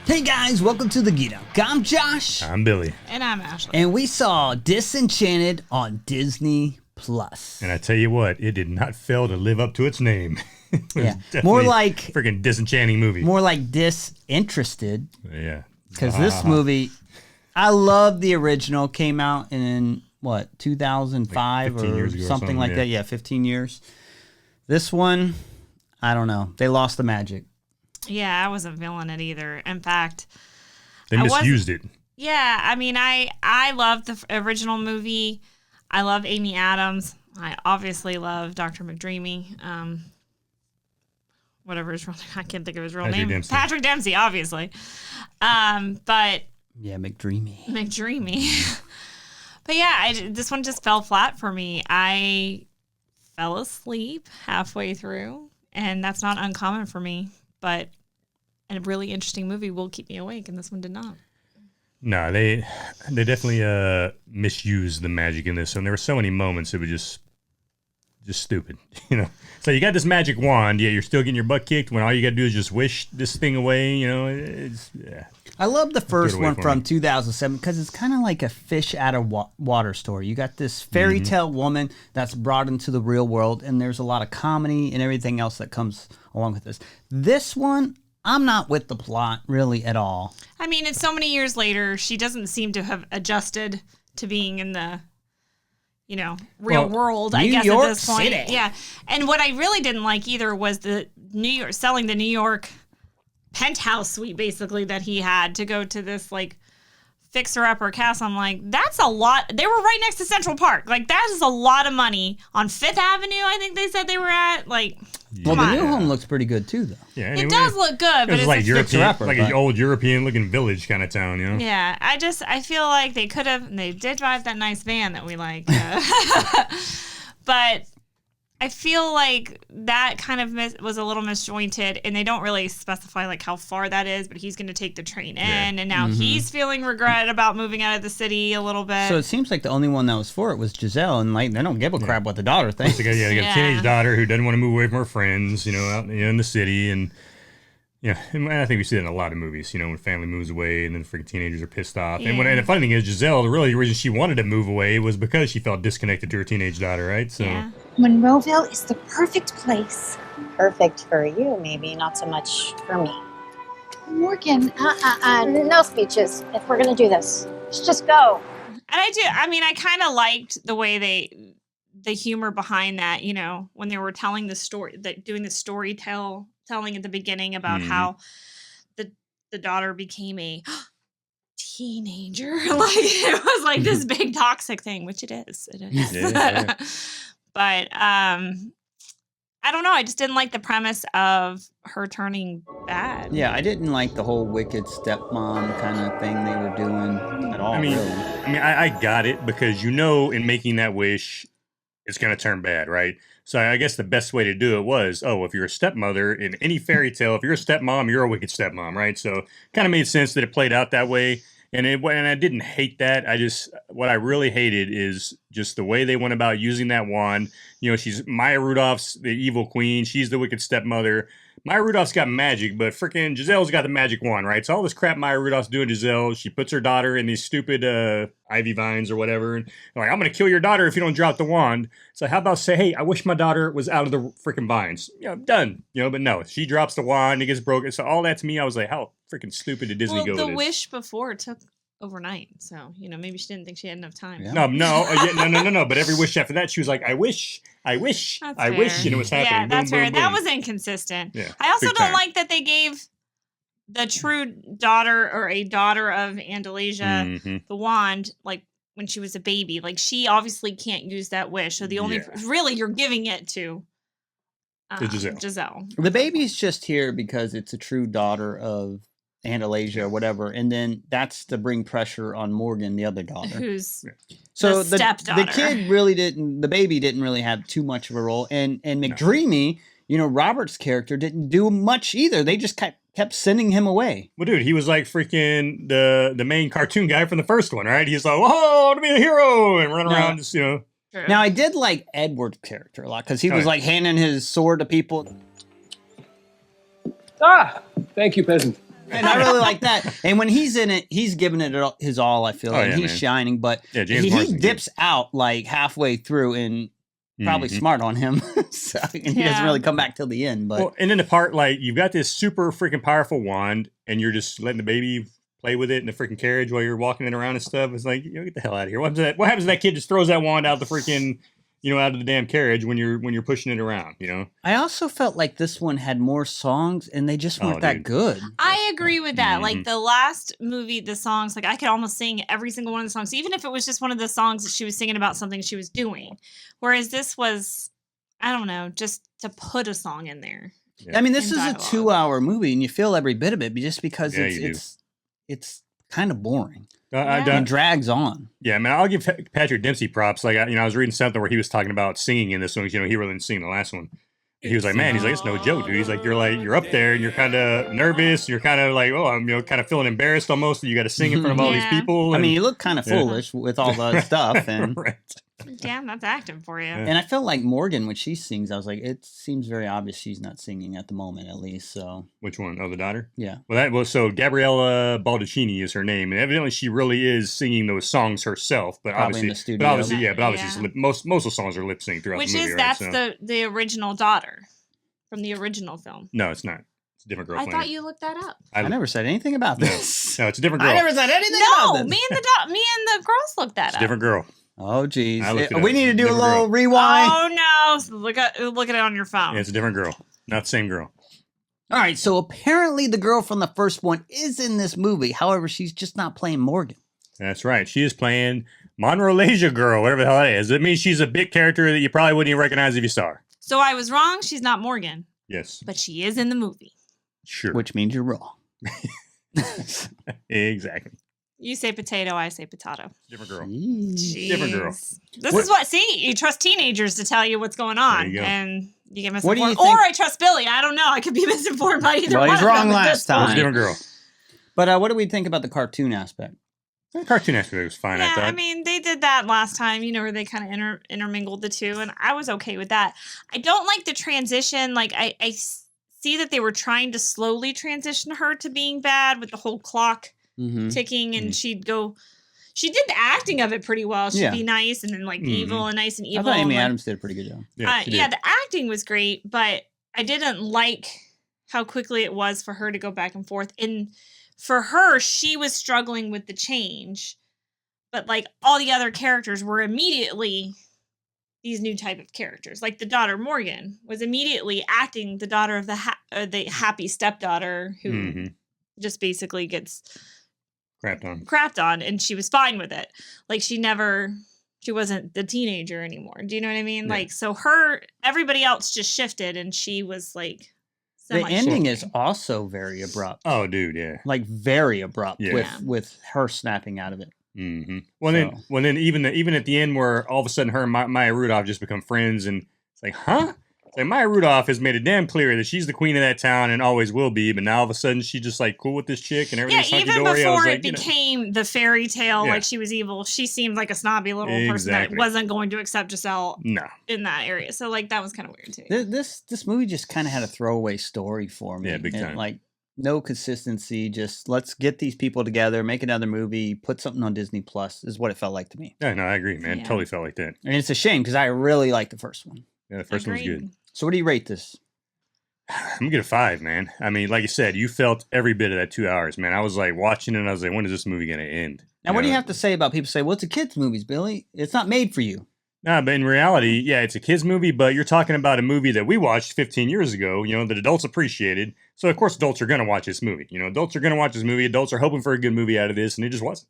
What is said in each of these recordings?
Hey guys, welcome to the Geek Out. I'm Josh. I'm Billy. And I'm Ashley. And we saw Disenchanted on Disney Plus. And I tell you what, it did not fail to live up to its name. Yeah, more like freaking disenchanting movie. More like Disinterested. Yeah. Because this movie, I love the original. Came out in what 2005 like or something like that. Yeah, 15 years. This one, I don't know. They lost the magic. Yeah, I wasn't feeling it either. In fact, they misused it. Yeah, I mean, I love the original movie. I love Amy Adams. I obviously love Dr. McDreamy. Whatever his real name, I can't think of his real name. Dempsey. Patrick Dempsey, obviously. But yeah, McDreamy. But yeah, this one just fell flat for me. I fell asleep halfway through, and that's not uncommon for me. But a really interesting movie will keep me awake, and this one did not. No, they definitely misused the magic in this, and there were so many moments it was just stupid, you know. So you got this magic wand, yet you're still getting your butt kicked when all you got to do is just wish this thing away, you know. Yeah. I love the first one from 2007 because it's kind of like a fish out of water story. You got this fairy tale woman that's brought into the real world, and there's a lot of comedy and everything else that comes along with this. This one, I'm not with the plot really at all. I mean, it's so many years later. She doesn't seem to have adjusted to being in the, real world, I guess, at this point. City. Yeah. And what I really didn't like either was selling the New York penthouse suite, basically, that he had to go to this, fixer-upper castle. I'm like, that's a lot. They were right next to Central Park. That is a lot of money. On Fifth Avenue, I think they said they were at. Well, the new home looks pretty good, too, though. Yeah, it does look good, but it's like European, like an old European-looking village kind of town, you know? Yeah, I feel like they could have, and they did drive that nice van that we like. But I feel like that kind of was a little misjointed, and they don't really specify how far that is, but he's going to take the train in, and now he's feeling regret about moving out of the city a little bit. So it seems like the only one that was for it was Giselle, and they don't give a crap what the daughter thinks. They got a teenage daughter who doesn't want to move away from her friends, out in the city, and and I think we see that in a lot of movies, when family moves away and then freaking teenagers are pissed off. Yeah. And the funny thing is, Giselle, the really reason she wanted to move away was because she felt disconnected to her teenage daughter, right? So Monroeville is the perfect place. Perfect for you, maybe, not so much for me. Morgan, no speeches if we're going to do this. Let's just go. And I kind of liked the way the humor behind that, when they were telling the story, doing the storytelling at the beginning about how the daughter became a teenager. It was this big toxic thing, which it is. Yeah. But I don't know. I just didn't like the premise of her turning bad. Yeah, I didn't like the whole wicked stepmom kind of thing they were doing at all. I got it because in making that wish, it's going to turn bad, right? So I guess the best way to do it was, if you're a stepmother in any fairy tale, if you're a stepmom, you're a wicked stepmom, right? So kind of made sense that it played out that way. And I didn't hate that. What I really hated is just the way they went about using that wand. She's Maya Rudolph's the evil queen. She's the wicked stepmother. Maya Rudolph's got magic, but freaking Giselle's got the magic wand, right? So all this crap Maya Rudolph's doing to Giselle, she puts her daughter in these stupid ivy vines or whatever. And I'm going to kill your daughter if you don't drop the wand. So how about say, hey, I wish my daughter was out of the freaking vines. Done. But no, she drops the wand, it gets broken. So all that to me, I was like, how freaking stupid did Disney go with this? The wish before took overnight, so maybe she didn't think she had enough time. Yeah. No. But every wish after that, she was like, I wish, and it was happening. Yeah, that's boom, fair. boom, That boom. was inconsistent. Yeah, I also big don't time. like that they gave the true daughter or a daughter of Andalasia the wand when she was a baby. She obviously can't use that wish, so the only really you're giving it to Giselle. The baby's just here because it's a true daughter of Andalasia or whatever, and then that's to bring pressure on Morgan, the other daughter, who's so the stepdaughter. The kid really the baby didn't really have too much of a role, and McDreamy, Robert's character didn't do much either. They just kept sending him away. Well, dude, he was like freaking the main cartoon guy from the first one, right? He's like, "Whoa, to be a hero," and run around, just True. Now I did like Edward's character a lot because he was handing his sword to people. Ah, thank you, peasant. And I really like that. And when he's in it, he's giving it his all, I feel. And he's shining. But he dips out like halfway through and probably smart on him. So, and he doesn't really come back till the end. But and then the part, like, you've got this super freaking powerful wand and you're just letting the baby play with it in the freaking carriage while you're walking it around and stuff. It's like, get the hell out of here. What happens if that kid just throws that wand out the freaking... out of the damn carriage when you're pushing it around, I also felt like this one had more songs and they just weren't that good. I agree with that. Like the last movie, the songs, like I could almost sing every single one of the songs, even if it was just one of the songs that she was singing about something she was doing. Whereas this was, I don't know, just to put a song in there. Yeah. I mean, this is a 2-hour movie and you feel every bit of it just because it's kind of boring. It drags on. Yeah, man, I'll give Patrick Dempsey props. Like, I was reading something where he was talking about singing in this one. He really didn't sing the last one. He was like, man, it's no joke, dude. He's like, you're up there and you're kind of nervous. You're kind of like, I'm, kind of feeling embarrassed almost that you got to sing in front of all these people. And, I mean, you look kind of foolish with all the stuff. And right. Damn, that's acting for you. And I felt like Morgan, when she sings, I was like, it seems very obvious she's not singing at the moment, at least. So which one? Oh, the daughter? Yeah. Well, so Gabriella Baldacchino is her name, and evidently she really is singing those songs herself. But probably in the studio. obviously, most of the songs are lip synced throughout the movie. That's the original daughter from the original film. No, it's not. It's a different girl. I thought you looked that up. I never said anything about this. No, it's a different girl. I never said anything about this. Me and the girls looked that up. Different girl. Oh, geez. We need to do a little rewind. Oh, no. So look at it on your phone. Yeah, it's a different girl. Not the same girl. All right. So apparently the girl from the first one is in this movie. However, she's just not playing Morgan. That's right. She is playing Monrolasia Girl, whatever the hell that is. It means she's a big character that you probably wouldn't even recognize if you saw her. So I was wrong. She's not Morgan. Yes. But she is in the movie. Sure. Which means you're wrong. Exactly. You say potato, I say potato. Different girl. Jeez. Different girl. This is what, you trust teenagers to tell you what's going on. You and you get misinformed. What do you think? Or I trust Billy. I don't know. I could be misinformed by either one. Well, he's wrong last time. It's a different girl. But what do we think about the cartoon aspect? The cartoon aspect was fine, yeah, I thought. I mean, they did that last time, where they kind of intermingled the two, and I was okay with that. I don't like the transition. Like, I see that they were trying to slowly transition her to being bad with the whole clock ticking, and she did the acting of it pretty well. She'd be nice and then evil and nice and evil. I thought Amy Adams did a pretty good job. Yeah, the acting was great, but I didn't like how quickly it was for her to go back and forth. And for her, she was struggling with the change, but all the other characters were immediately these new type of characters. Like the daughter Morgan was immediately acting the daughter of the happy stepdaughter who just basically gets crapped on, and she was fine with it. Like she wasn't the teenager anymore. Do you know what I mean? Yeah. So everybody else just shifted, and she was the ending is also very abrupt. Oh, dude, yeah. Very abrupt with her snapping out of it. Mm-hmm. Well, then even at the end where all of a sudden her and Maya Rudolph just become friends, and it's like, huh? Like Maya Rudolph has made it damn clear that she's the queen of that town and always will be, but now all of a sudden she's just cool with this chick and everything's hunky-dory. Even before it became the fairy tale, like she was evil, she seemed like a snobby little person that wasn't going to accept Giselle in that area. So that was kind of weird too. This movie just kind of had a throwaway story for me. Yeah, big time. No consistency, just let's get these people together, make another movie, put something on Disney Plus is what it felt like to me. Yeah, no, I agree, man. Totally felt like that. And it's a shame because I really liked the first one. Yeah, the first one was good. So what do you rate this? I'm gonna get a 5, man. I mean, like you said, you felt every bit of that 2 hours, man. I was watching it and I was like, when is this movie gonna end? Now, what do you have to say about people say, well, it's a kid's movie, Billy? It's not made for you. No, but in reality, yeah, it's a kid's movie, but you're talking about a movie that we watched 15 years ago, that adults appreciated. So, of course, adults are going to watch this movie. Adults are going to watch this movie. Adults are hoping for a good movie out of this, and it just wasn't.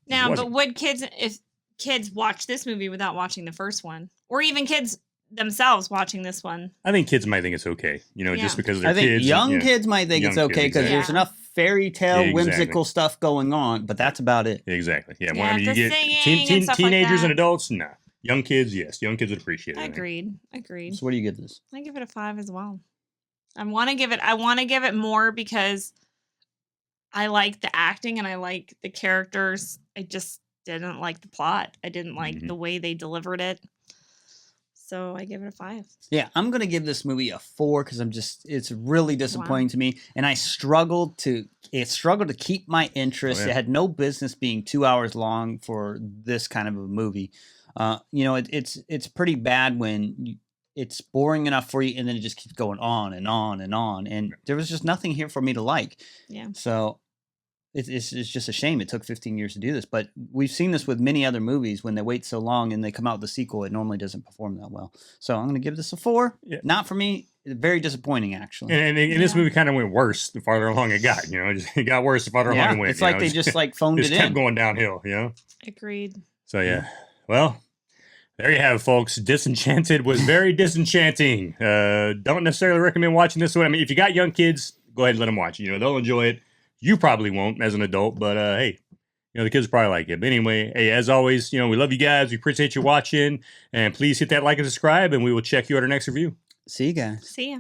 Now, but would if kids watch this movie without watching the first one? Or even kids themselves watching this one? I think kids might think it's okay, just because they're kids. I think young kids might think it's okay because there's enough fairy tale, whimsical stuff going on, but that's about it. Exactly. Yeah, when you get teenagers and adults, no. Young kids, yes. Young kids would appreciate it. Agreed. So what do you give this? I give it a 5 as well. I want to give it more because I like the acting and I like the characters. I just didn't like the plot. I didn't like the way they delivered it. so I give it a 5. Yeah, I'm gonna give this movie a 4 because it's really disappointing to me, and it struggled to keep my interest. Oh, yeah. It had no business being 2 hours long for this kind of a movie. It's pretty bad when it's boring enough for you, and then it just keeps going on and on and on, and there was just nothing here for me to like. Yeah. So it's just a shame it took 15 years to do this, but we've seen this with many other movies. When they wait so long and they come out with a sequel, it normally doesn't perform that well. So I'm going to give this a 4. Yeah. Not for me. Very disappointing, actually. And this movie kind of went worse the farther along it got. It got worse the farther along it went. It's like they just like phoned it in. kept going downhill. Agreed. So yeah. Well, there you have it, folks. Disenchanted was very disenchanting. Don't necessarily recommend watching this one. I mean, if you got young kids, go ahead and let them watch it. They'll enjoy it. You probably won't as an adult, but hey, the kids probably like it. But anyway, hey, as always, we love you guys. We appreciate you watching, and please hit that like and subscribe, and we will check you at our next review. See you guys. See ya.